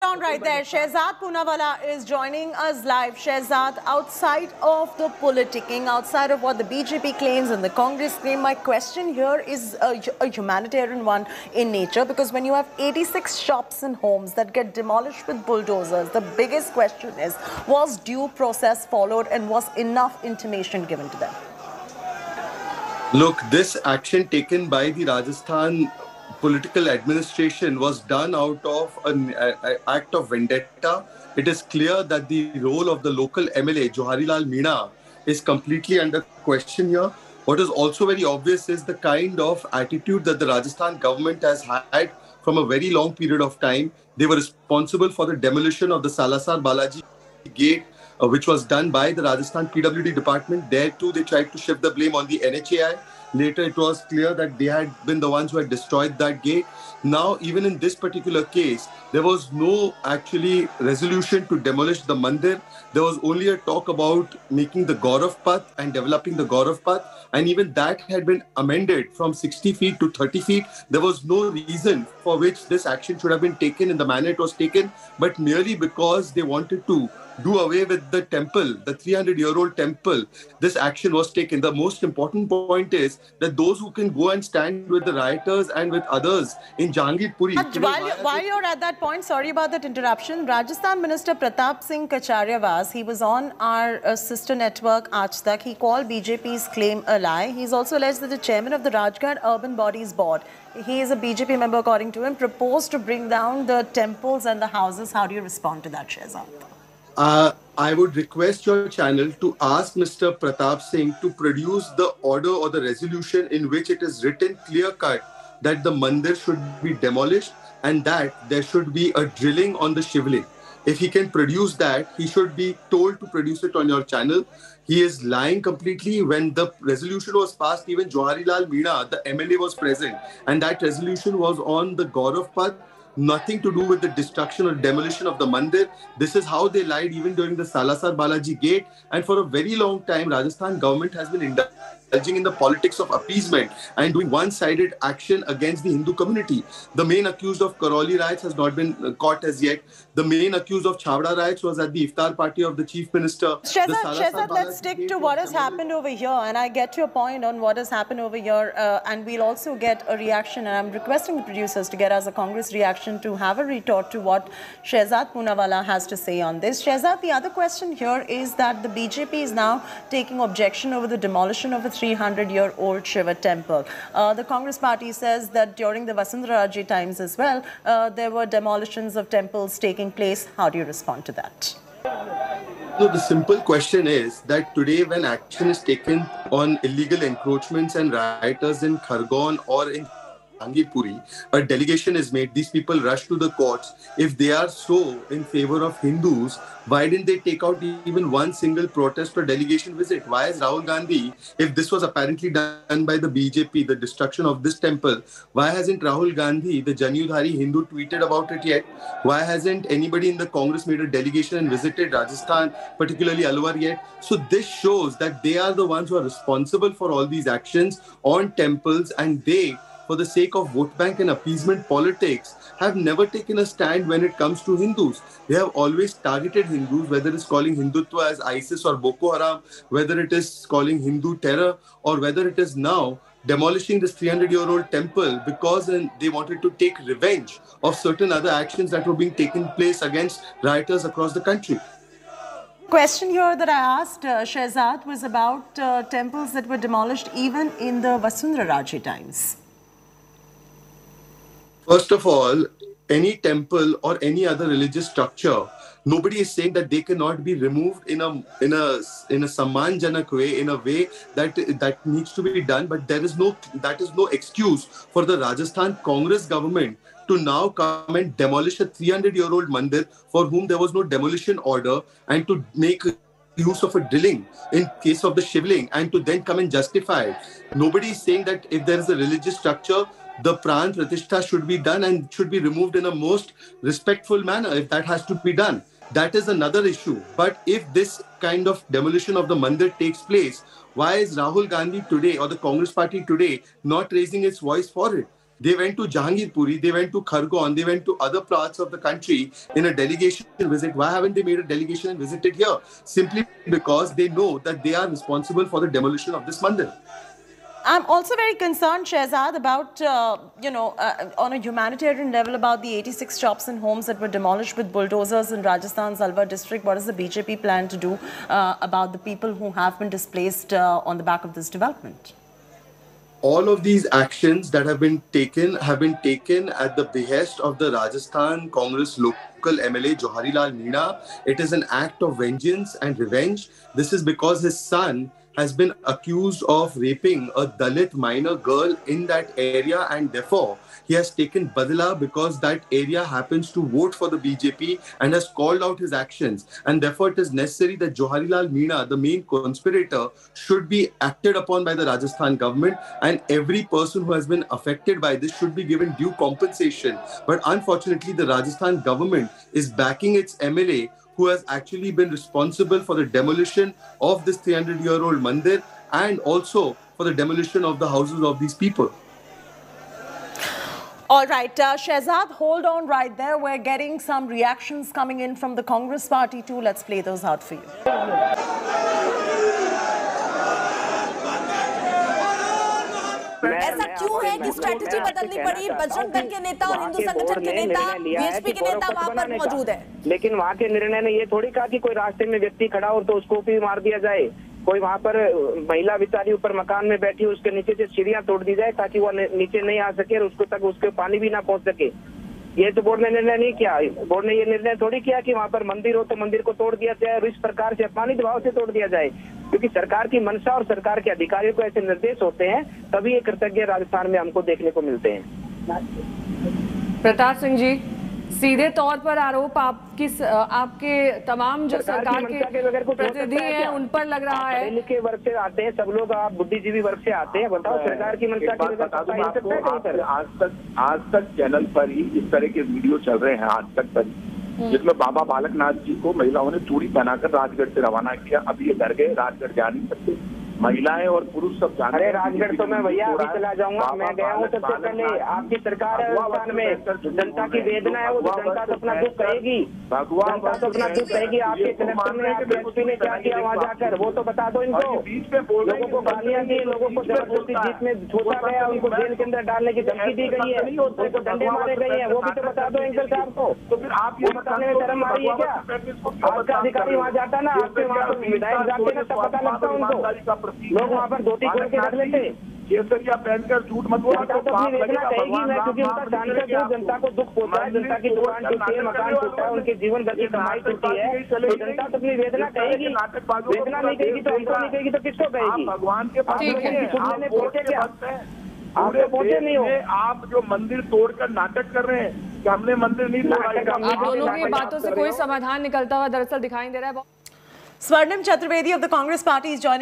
on right there. Shehzad Poonawalla is joining us live. Shehzad, outside of the politicking, outside of what the BJP claims and the Congress claim, my question here is a humanitarian one in nature, because when you have 86 shops and homes that get demolished with bulldozers, the biggest question is, was due process followed and was enough intimation given to them? Look, this action taken by the Rajasthan political administration was done out of an act of vendetta. It is clear that the role of the local MLA, Joharilal Meena, is completely under question here. What is also very obvious is the kind of attitude that the Rajasthan government has had from a very long period of time. They were responsible for the demolition of the Salasar Balaji gate, which was done by the Rajasthan PWD department. There too, they tried to shift the blame on the NHAI. Later, it was clear that they had been the ones who had destroyed that gate. Now, even in this particular case, there was no actually resolution to demolish the mandir. There was only a talk about making the Gaurav Path and developing the Gaurav Path. And even that had been amended from 60 feet to 30 feet. There was no reason for which this action should have been taken in the manner it was taken, but merely because they wanted to do away with the temple, the 300-year-old temple, this action was taken. The most important point is that those who can go and stand with the rioters and with others in Jahangirpuri. While you're at that point, sorry about that interruption, Rajasthan Minister Pratap Singh Kacharyawaz, he was on our sister network Aaj Tak. He called BJP's claim a lie. He's also alleged that the chairman of the Rajgarh Urban Bodies Board, he is a BJP member according to him, proposed to bring down the temples and the houses. How do you respond to that, Shehzad? I would request your channel to ask Mr. Pratap Singh to produce the order or the resolution in which it is written clear-cut that the mandir should be demolished and that there should be a drilling on the shivling. If he can produce that, he should be told to produce it on your channel. He is lying completely. When the resolution was passed, even Joharilal Meena, the MLA, was present, and that resolution was on the Gaurav Path. Nothing to do with the destruction or demolition of the mandir. This is how they lied even during the Salasar Balaji gate. And for a very long time, Rajasthan government has been indulging in the politics of appeasement and doing one-sided action against the Hindu community. The main accused of Karoli riots has not been caught as yet. The main accused of Chhavda riots was at the iftar party of the chief minister. Shehzad, let's stick to what has happened over here. And I get your point on what has happened over here. And we'll also get a reaction. And I'm requesting the producers to get us a Congress reaction to have a retort to what Shehzad Poonawalla has to say on this. Shehzad, the other question here is that the BJP is now taking objection over the demolition of a 300-year-old Shiva temple. The Congress party says that during the Vasundhara times as well, there were demolitions of temples taking place. How do you respond to that? So the simple question is that today when action is taken on illegal encroachments and rioters in Khargone or in Jahangirpuri, a delegation is made. These people rush to the courts. If they are so in favor of Hindus, why didn't they take out even one single protest or delegation visit? Why is Rahul Gandhi, if this was apparently done by the BJP, the destruction of this temple, why hasn't Rahul Gandhi, the Janyudhari Hindu, tweeted about it yet? Why hasn't anybody in the Congress made a delegation and visited Rajasthan, particularly Alwar, yet? So this shows that they are the ones who are responsible for all these actions on temples, and they, for the sake of vote bank and appeasement politics, have never taken a stand when it comes to Hindus. They have always targeted Hindus, whether it's calling Hindutva as ISIS or Boko Haram, whether it is calling Hindu terror, or whether it is now demolishing this 300-year-old temple because they wanted to take revenge of certain other actions that were being taken place against rioters across the country. Question here that I asked Shehzad was about temples that were demolished even in the Vasundhara times. First of all, any temple or any other religious structure, nobody is saying that they cannot be removed in a sammanjanak way, in a way that needs to be done. But that is no excuse for the Rajasthan Congress government to now come and demolish a 300-year-old mandir for whom there was no demolition order, and to make use of a drilling in case of the shivling, and to then come and justify it. Nobody is saying that if there is a religious structure, the pran pratishtha should be done and should be removed in a most respectful manner if that has to be done. That is another issue. But if this kind of demolition of the mandir takes place, why is Rahul Gandhi today or the Congress party today not raising its voice for it? They went to Jahangirpuri, they went to Khargone, they went to other parts of the country in a delegation visit. Why haven't they made a delegation and visited here? Simply because they know that they are responsible for the demolition of this mandir. I'm also very concerned, Shehzad, about, on a humanitarian level, about the 86 shops and homes that were demolished with bulldozers in Rajasthan's Alwar district. What does the BJP plan to do about the people who have been displaced on the back of this development? All of these actions that have been taken at the behest of the Rajasthan Congress local MLA Johari Meena. It is an act of vengeance and revenge. This is because his son has been accused of raping a Dalit minor girl in that area, and therefore he has taken badla because that area happens to vote for the BJP and has called out his actions. And therefore it is necessary that Johari Meena, the main conspirator, should be acted upon by the Rajasthan government, and every person who has been affected by this should be given due compensation. But unfortunately, the Rajasthan government is backing its MLA, who has actually been responsible for the demolition of this 300-year-old mandir and also for the demolition of the houses of these people. All right, Shehzad, hold on right there. We're getting some reactions coming in from the Congress party too. Let's play those out for you. ऐसा क्यों है कि strategy बदलनी पड़ी? बजरंग दल के नेता और हिंदू संगठन के नेता, VHP के नेता वहां पर मौजूद है, लेकिन वहां के निर्णय ने ये थोड़ी कहा कि कोई रास्ते में व्यक्ति खड़ा हो तो उसको भी मार दिया जाए। कोई वहां पर महिला बेचारी ऊपर मकान में बैठी हो, उसके नीचे से सीढ़ियां तोड़ दी जाए ताकि वो नीचे नहीं आ सके और उसको तक उसके पानी भी ना पहुंच सके। ये तो बोर्ड ने निर्णय नहीं किया। बोर्ड ने ये निर्णय थोड़ी किया कि वहां पर मंदिर हो तो मंदिर को तोड़ दिया जाए और इस प्रकार से पानी दबाव से तोड़ दिया जाए, क्योंकि सरकार की मंशा और सरकार के अधिकारियों को ऐसे निर्देश होते हैं, तभी ये कृतज्ञ राजस्थान में हमको देखने को मिलते हैं। प्रताप सिंह जी, सीधे तौर पर आरोप आपके तमाम जो सरकार के प्रतिनिधि हैं उन पर लग रहा है। पढ़े लिखे वर्ग से आते हैं सब लोग, आप बुद्धिजीवी वर्ग से आते हैं, बताओ सरकार की मंशा के बगैर आज तक चैनल पर ही इस तरह के वीडियो चल रहे हैं आज तक पर, जिसमें बाबा बालकनाथ जी को महिलाओं ने चूड़ी पहनाकर राजगढ़ से रवाना किया। अब ये डर गए, राजगढ़ जा नहीं सकते, महिलाएं और पुरुष सब जाने। अरे राजगढ़ तो मैं भैया अभी चला जाऊंगा, मैं गया हूँ सबसे पहले। आपकी सरकार है राजस्थान में, जनता की वेदना है, वो जनता तो अपना दुख कहेगी, जनता तो अपना दुख कहेगी। आपके कलेक्टर ने, आपके एसपी ने क्या किया वहाँ जाकर, वो तो बता दो इनको। लोगों को गालियां दी, लोगों को जबरदस्ती जीत में छोड़ा गया, उनको जेल के अंदर डालने की धमकी दी गई है, उनको डंडे मारे गए हैं, वो भी तो बता दो एंकर साहब को। तो फिर आप ये बताने में शर्म आ रही है क्या? आपका अधिकारी वहाँ जाता ना, आपके वहाँ पर विधायक जाते ना, तब पता लगता उनको। लोग वहाँ पर धोती खोल के रख लेते, केसरिया पहनकर झूठ मत बोलो। वेदना कहेगी मैं, क्योंकि उनका जानकर जो जनता को दुख पहुंचा है, जनता की दुकान टूटी है, मकान टूटा है, उनके जीवन भर की कमाई टूटी है, तो जनता तो अपनी वेदना कहेगी। वेदना नहीं कहेगी तो हमको नहीं कहेगी तो किसको कहेगी? भगवान के पास पहुंचे क्या? आप तो पहुंचे नहीं हो। आप जो मंदिर तोड़कर नाटक कर रहे हैं कि हमने मंदिर नहीं तोड़ा। आप दोनों की बातों से कोई समाधान निकलता हुआ दरअसल दिखाई दे रहा है। Swarnim Chaturvedi of the Congress party is joining